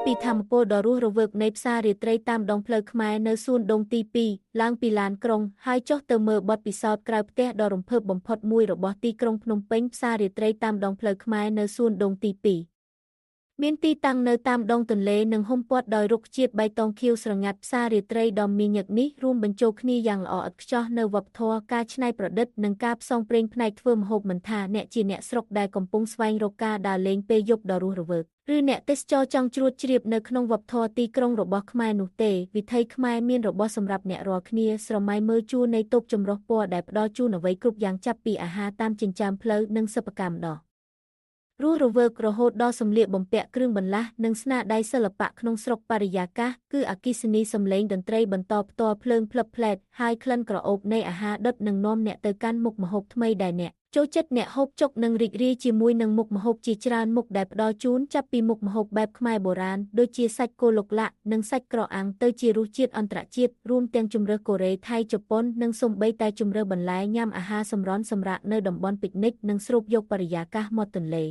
ពីធម្មពលដ៏រស់រវើកនៃផ្សាររាត្រីតាមដងផ្លូវខ្មែរនៅសួនដងទី2ឡើងពីឡានក្រុងហើយចុះទៅមើលបទពិសោធន៍ក្រៅផ្ទះដ៏រំភើបបំផុតមួយរបស់ទីក្រុងភ្នំពេញផ្សាររាត្រីតាមដងផ្លូវខ្មែរនៅសួនដងទី2មានទីតាំងនៅតាមដងទន្លេនិងហ៊ុំព័ទ្ធដោយរុក្ខជាតិបៃតងខៀវស្រងាត់ផ្សាររាត្រីដ៏មានញឹកនេះរួមបញ្ចូលគ្នាយ៉ាងល្អឥតខ្ចោះនៅវប្បធម៌ការច្នៃប្រឌិតនិងការផ្សងព្រេងផ្នែកធ្វើម្ហូបមិនថាអ្នកជាអ្នកស្រុកដែលកំពុងស្វែងរកការដើរលេងពេលយប់ដ៏រស់រវើកឬអ្នកទេសចរចង់ជ្រួតជ្រាបនៅក្នុងវប្បធម៌ទីក្រុងរបស់ខ្មែរនោះទេវិថីខ្មែរមានរបស់សម្រាប់អ្នករាល់គ្នាស្រមៃមើលជួរនៃតូបចម្រុះពណ៌ដែលផ្ដល់ជូនអ្វីគ្រប់យ៉ាងចាប់ពីអាហារតាមចិញ្ចើមផ្លូវនិងសិប្បកម្មដ៏រស់រវើករហូតដល់សម្លៀកបំពាក់គ្រឿងបន្លាស់និងស្នាដៃសិល្បៈក្នុងស្រុកបរិយាកាសគឺអគ្គិសនីសំឡេងតន្ត្រីបន្តផ្ទាល់ភ្លើងភ្លឹបភ្លែតហើយក្លិនក្រអូបនៃអាហារដុតនឹងនាំអ្នកទៅកាន់មុខម្ហូបថ្មីដែលអ្នកចូលចិត្តអ្នកហូបចុកនិងរីករាយជាមួយនឹងមុខម្ហូបជាច្រើនមុខដែលផ្ដល់ជូនចាប់ពីមុខម្ហូបបែបខ្មែរបុរាណដូចជាសាច់គោឡុកឡាក់និងសាច់ក្រអាំងទៅជារសជាតិអន្តរជាតិរួមទាំងជម្រើសកូរ៉េថៃជប៉ុននិងសូម្បីតែជម្រើសបន្លែញ៉ាំអាហារសម្រន់សម្រាកនៅតំបន់ពិកនិចនិងស្រូបយកបរិយាកាសមាត់ទន្លេ